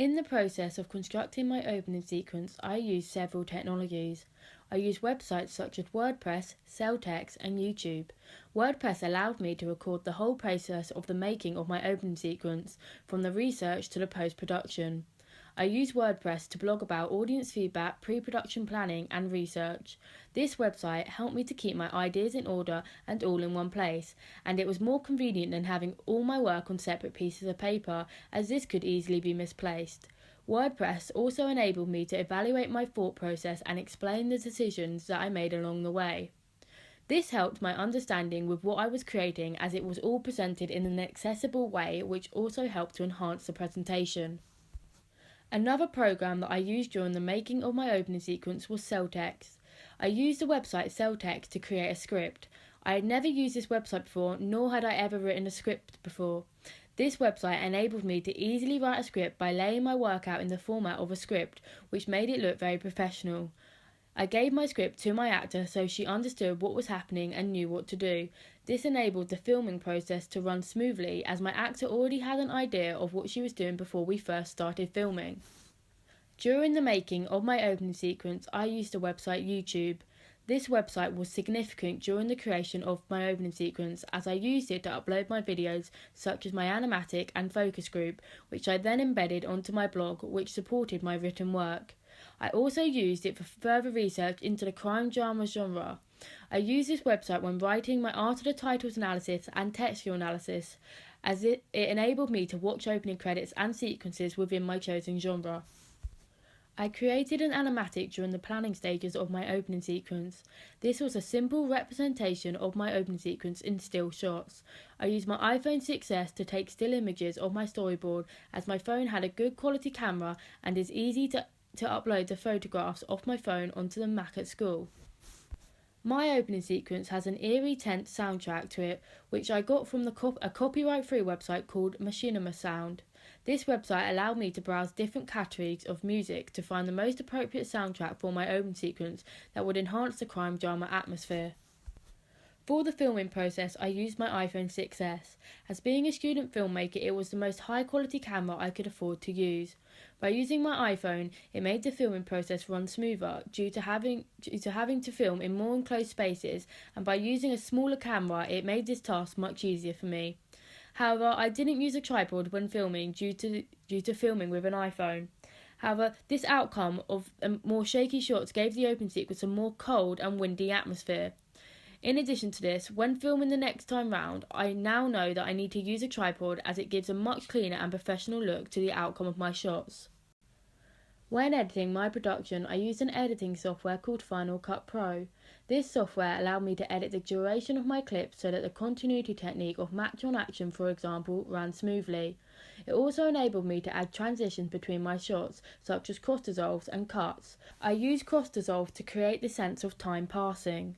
In the process of constructing my opening sequence, I use several technologies. I use websites such as WordPress, Celtx, and YouTube. WordPress allowed me to record the whole process of the making of my opening sequence, from the research to the post-production. I use WordPress to blog about audience feedback, pre-production planning, and research. This website helped me to keep my ideas in order and all in one place, and it was more convenient than having all my work on separate pieces of paper, as this could easily be misplaced. WordPress also enabled me to evaluate my thought process and explain the decisions that I made along the way. This helped my understanding with what I was creating, as it was all presented in an accessible way, which also helped to enhance the presentation. Another program that I used during the making of my opening sequence was Celtx. I used the website Celtx to create a script. I had never used this website before, nor had I ever written a script before. This website enabled me to easily write a script by laying my work out in the format of a script, which made it look very professional. I gave my script to my actor so she understood what was happening and knew what to do. This enabled the filming process to run smoothly, as my actor already had an idea of what she was doing before we first started filming. During the making of my opening sequence, I used the website YouTube. This website was significant during the creation of my opening sequence, as I used it to upload my videos such as my animatic and focus group, which I then embedded onto my blog, which supported my written work. I also used it for further research into the crime drama genre. I use this website when writing my art of the titles analysis and textual analysis, as it enabled me to watch opening credits and sequences within my chosen genre. I created an animatic during the planning stages of my opening sequence. This was a simple representation of my opening sequence in still shots. I used my iPhone 6s to take still images of my storyboard, as my phone had a good quality camera and is easy to upload the photographs off my phone onto the Mac at school. My opening sequence has an eerie, tense soundtrack to it, which I got from a copyright-free website called Machinima Sound. This website allowed me to browse different categories of music to find the most appropriate soundtrack for my opening sequence that would enhance the crime drama atmosphere. For the filming process, I used my iPhone 6s. As being a student filmmaker, it was the most high-quality camera I could afford to use. By using my iPhone, it made the filming process run smoother due to having to film in more enclosed spaces, and by using a smaller camera, it made this task much easier for me. However, I didn't use a tripod when filming due to filming with an iPhone. However, this outcome of more shaky shots gave the opening sequence a more cold and windy atmosphere. In addition to this, when filming the next time round, I now know that I need to use a tripod, as it gives a much cleaner and professional look to the outcome of my shots. When editing my production, I used an editing software called Final Cut Pro. This software allowed me to edit the duration of my clips so that the continuity technique of match on action, for example, ran smoothly. It also enabled me to add transitions between my shots, such as cross dissolves and cuts. I use cross dissolve to create the sense of time passing.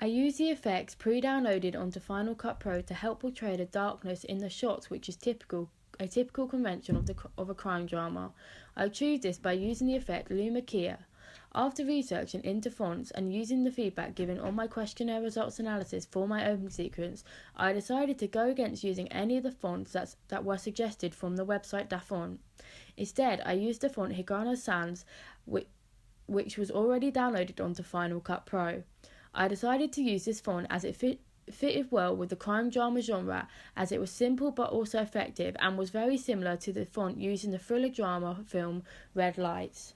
I use the effects pre-downloaded onto Final Cut Pro to help portray the darkness in the shots, which is a typical convention of a crime drama. I achieved this by using the effect Luma Kia. After researching into fonts and using the feedback given on my questionnaire results analysis for my opening sequence, I decided to go against using any of the fonts that were suggested from the website Dafont. Instead, I used the font Higano Sans, which was already downloaded onto Final Cut Pro. I decided to use this font as it fitted well with the crime drama genre, as it was simple but also effective, and was very similar to the font used in the thriller drama film Red Lights.